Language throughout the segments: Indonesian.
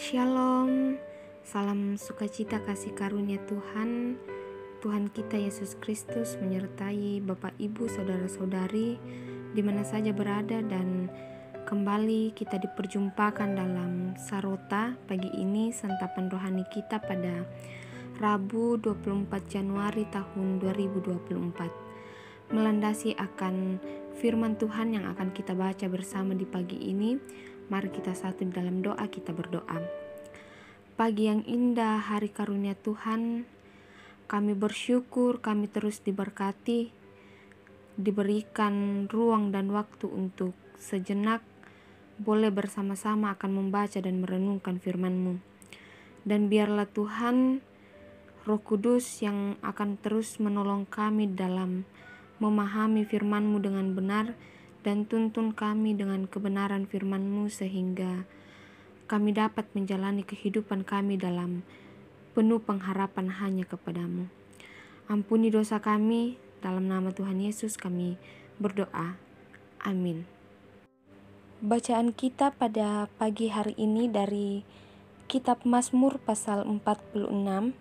Shalom, salam sukacita kasih karunia Tuhan kita Yesus Kristus menyertai Bapak Ibu Saudara-saudari di mana saja berada, dan kembali kita diperjumpakan dalam Sarota pagi ini, santapan rohani kita pada Rabu 24 Januari tahun 2024. Melandasi akan firman Tuhan yang akan kita baca bersama di pagi ini, mari kita satu dalam doa, kita berdoa. Pagi yang indah, hari karunia Tuhan, kami bersyukur kami terus diberkati, diberikan ruang dan waktu untuk sejenak boleh bersama-sama akan membaca dan merenungkan firman-Mu. Dan biarlah Tuhan, Roh Kudus yang akan terus menolong kami dalam memahami firman-Mu dengan benar, dan tuntun kami dengan kebenaran firman-Mu sehingga kami dapat menjalani kehidupan kami dalam penuh pengharapan hanya kepadamu. Ampuni dosa kami, dalam nama Tuhan Yesus kami berdoa. Amin. Bacaan kita pada pagi hari ini dari Kitab Mazmur pasal 46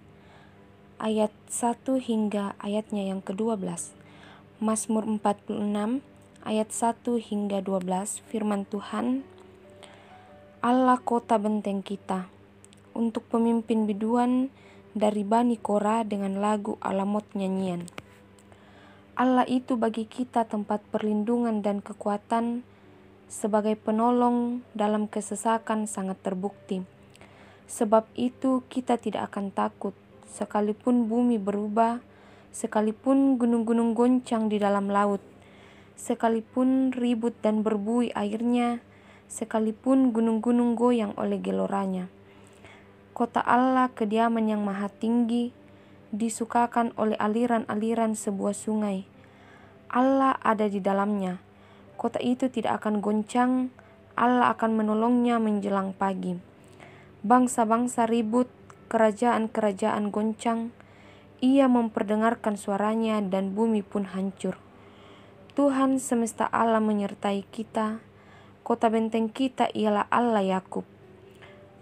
ayat 1 hingga ayatnya yang ke-12. Mazmur 46 ayat 1 hingga 12, firman Tuhan. Allah kota benteng kita, untuk pemimpin biduan dari Bani Kora dengan lagu alamot nyanyian. Allah itu bagi kita tempat perlindungan dan kekuatan, sebagai penolong dalam kesesakan sangat terbukti. Sebab itu kita tidak akan takut, sekalipun bumi berubah, sekalipun gunung-gunung goncang di dalam laut, sekalipun ribut dan berbuih airnya, sekalipun gunung-gunung goyang oleh geloranya. Kota Allah, kediaman yang maha tinggi, disukakan oleh aliran-aliran sebuah sungai. Allah ada di dalamnya. Kota itu tidak akan goncang, Allah akan menolongnya menjelang pagi. Bangsa-bangsa ribut, kerajaan-kerajaan goncang, Ia memperdengarkan suaranya dan bumi pun hancur. Tuhan semesta alam menyertai kita, kota benteng kita ialah Allah Yakub.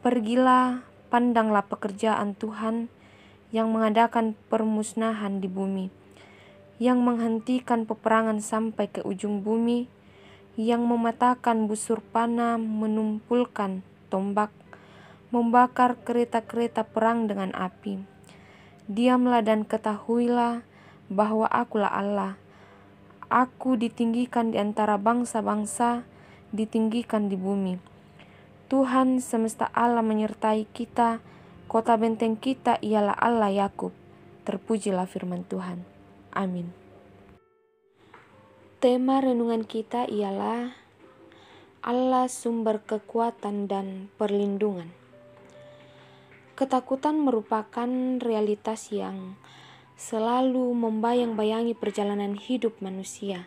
Pergilah, pandanglah pekerjaan Tuhan yang mengadakan permusnahan di bumi, yang menghentikan peperangan sampai ke ujung bumi, yang mematahkan busur panah, menumpulkan tombak, membakar kereta-kereta perang dengan api. Diamlah dan ketahuilah bahwa Akulah Allah. Aku ditinggikan di antara bangsa-bangsa, ditinggikan di bumi. Tuhan semesta alam menyertai kita, kota benteng kita ialah Allah Yakub. Terpujilah firman Tuhan. Amin. Tema renungan kita ialah Allah sumber kekuatan dan perlindungan. Ketakutan merupakan realitas yang selalu membayang-bayangi perjalanan hidup manusia.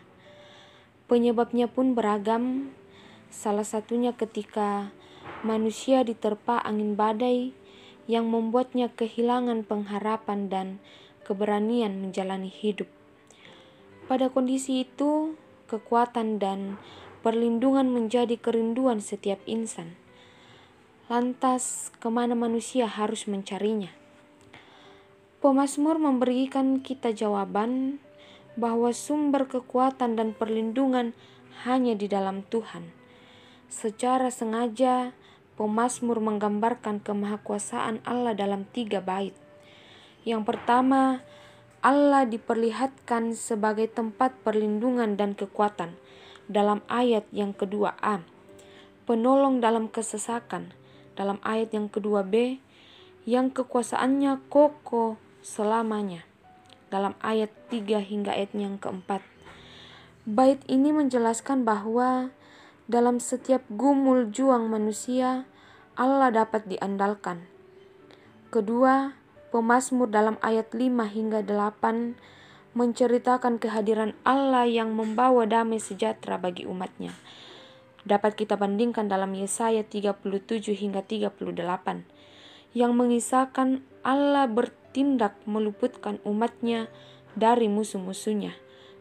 Penyebabnya pun beragam, salah satunya ketika manusia diterpa angin badai yang membuatnya kehilangan pengharapan dan keberanian menjalani hidup. Pada kondisi itu, kekuatan dan perlindungan menjadi kerinduan setiap insan. Lantas, kemana manusia harus mencarinya? Pemazmur memberikan kita jawaban bahwa sumber kekuatan dan perlindungan hanya di dalam Tuhan. Secara sengaja, pemazmur menggambarkan kemahakuasaan Allah dalam 3 bait. Yang pertama, Allah diperlihatkan sebagai tempat perlindungan dan kekuatan dalam ayat yang kedua A. Penolong dalam kesesakan dalam ayat yang kedua B, yang kekuasaannya kokoh selamanya dalam ayat 3 hingga ayat yang keempat. Bait ini menjelaskan bahwa dalam setiap gumul juang manusia, Allah dapat diandalkan. Kedua, pemazmur dalam ayat 5 hingga 8 menceritakan kehadiran Allah yang membawa damai sejahtera bagi umatnya. Dapat kita bandingkan dalam Yesaya 37 hingga 38, yang mengisahkan Allah bertindak meluputkan umatnya dari musuh-musuhnya,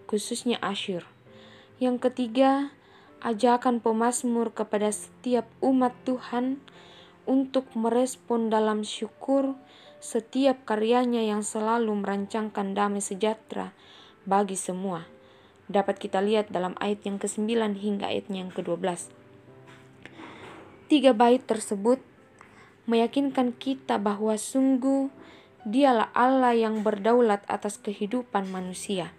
khususnya Asyur. Yang ketiga, ajakan pemazmur kepada setiap umat Tuhan untuk merespon dalam syukur setiap karyanya yang selalu merancangkan damai sejahtera bagi semua. Dapat kita lihat dalam ayat yang ke-9 hingga ayatnya yang ke-12. 3 bait tersebut meyakinkan kita bahwa sungguh Dialah Allah yang berdaulat atas kehidupan manusia.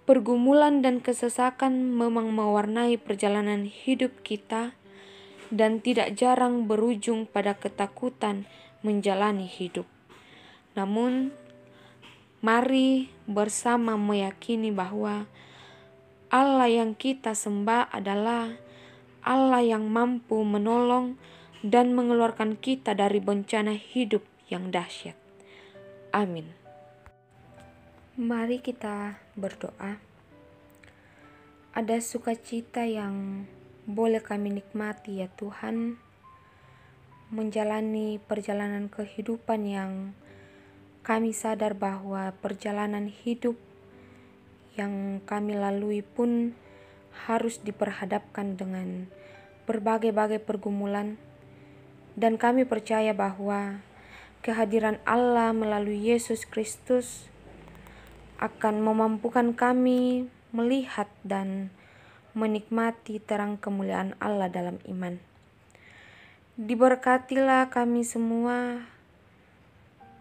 Pergumulan dan kesesakan memang mewarnai perjalanan hidup kita dan tidak jarang berujung pada ketakutan menjalani hidup. Namun, mari bersama meyakini bahwa Allah yang kita sembah adalah Allah yang mampu menolong dan mengeluarkan kita dari bencana hidup yang dahsyat. Amin. Mari kita berdoa. Ada sukacita yang boleh kami nikmati ya Tuhan, menjalani perjalanan kehidupan yang kami sadar bahwa perjalanan hidup yang kami lalui pun harus diperhadapkan dengan berbagai-bagai pergumulan, dan kami percaya bahwa kehadiran Allah melalui Yesus Kristus akan memampukan kami melihat dan menikmati terang kemuliaan Allah dalam iman. Diberkatilah kami semua,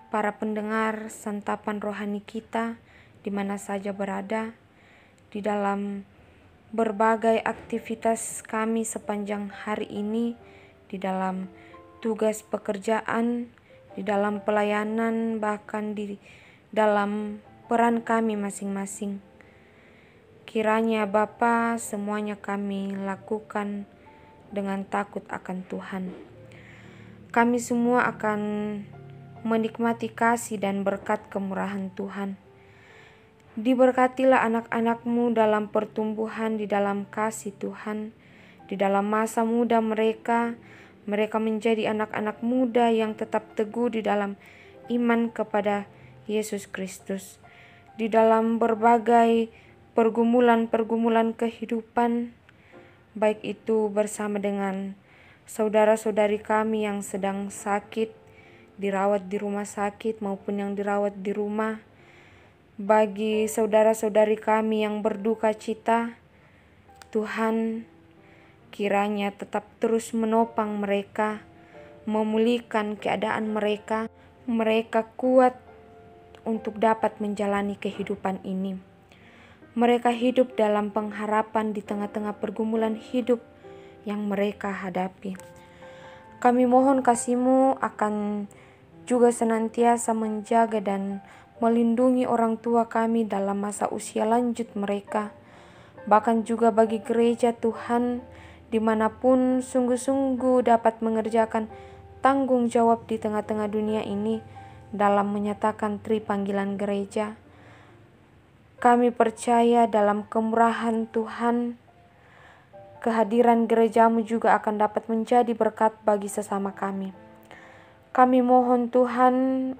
para pendengar santapan rohani kita, di mana saja berada, di dalam berbagai aktivitas kami sepanjang hari ini, di dalam tugas pekerjaan, di dalam pelayanan, bahkan di dalam peran kami masing-masing. Kiranya Bapa, semuanya kami lakukan dengan takut akan Tuhan. Kami semua akan menikmati kasih dan berkat kemurahan Tuhan. Diberkatilah anak-anak-Mu dalam pertumbuhan di dalam kasih Tuhan. Di dalam masa muda mereka menjadi anak-anak muda yang tetap teguh di dalam iman kepada Yesus Kristus. Di dalam berbagai pergumulan-pergumulan kehidupan, baik itu bersama dengan saudara-saudari kami yang sedang sakit, dirawat di rumah sakit maupun yang dirawat di rumah, bagi saudara-saudari kami yang berduka cita, Tuhan kiranya tetap terus menopang mereka, memulihkan keadaan mereka kuat untuk dapat menjalani kehidupan ini. Mereka hidup dalam pengharapan di tengah-tengah pergumulan hidup yang mereka hadapi. Kami mohon kasih-Mu akan juga senantiasa menjaga dan melindungi orang tua kami dalam masa usia lanjut mereka. Bahkan juga bagi gereja Tuhan, dimanapun sungguh-sungguh dapat mengerjakan tanggung jawab di tengah-tengah dunia ini dalam menyatakan panggilan gereja. Kami percaya dalam kemurahan Tuhan, kehadiran gereja-Mu juga akan dapat menjadi berkat bagi sesama kami. Kami mohon Tuhan,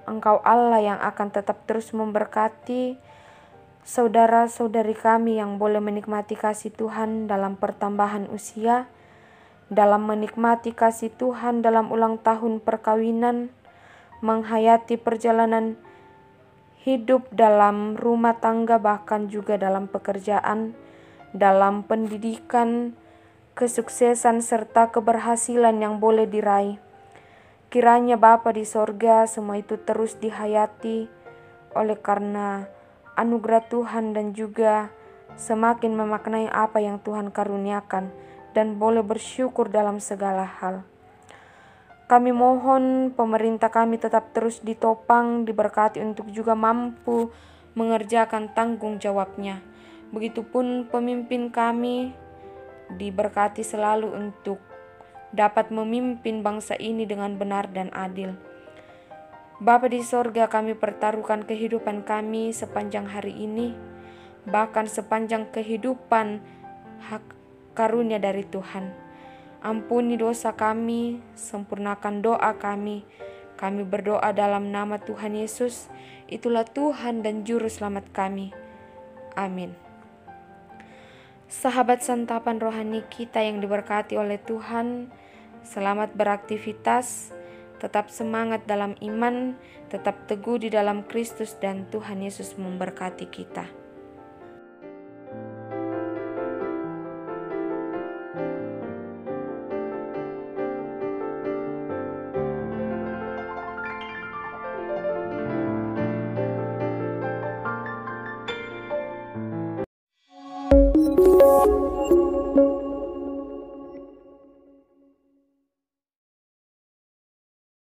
Engkau Allah yang akan tetap terus memberkati saudara-saudari kami yang boleh menikmati kasih Tuhan dalam pertambahan usia, dalam menikmati kasih Tuhan dalam ulang tahun perkawinan, menghayati perjalanan hidup dalam rumah tangga, bahkan juga dalam pekerjaan, dalam pendidikan, kesuksesan serta keberhasilan yang boleh diraih. Kiranya Bapa di sorga semua itu terus dihayati oleh karena anugerah Tuhan dan juga semakin memaknai apa yang Tuhan karuniakan dan boleh bersyukur dalam segala hal. Kami mohon pemerintah kami tetap terus ditopang, diberkati untuk juga mampu mengerjakan tanggung jawabnya. Begitupun pemimpin kami diberkati selalu untuk dapat memimpin bangsa ini dengan benar dan adil. Bapa di sorga, kami pertaruhkan kehidupan kami sepanjang hari ini, bahkan sepanjang kehidupan hak karunia dari Tuhan. Ampuni dosa kami, sempurnakan doa kami. Kami berdoa dalam nama Tuhan Yesus, itulah Tuhan dan Juru Selamat kami. Amin. Sahabat santapan rohani kita yang diberkati oleh Tuhan, Selamat beraktivitas, tetap semangat dalam iman, tetap teguh di dalam Kristus, dan Tuhan Yesus memberkati kita.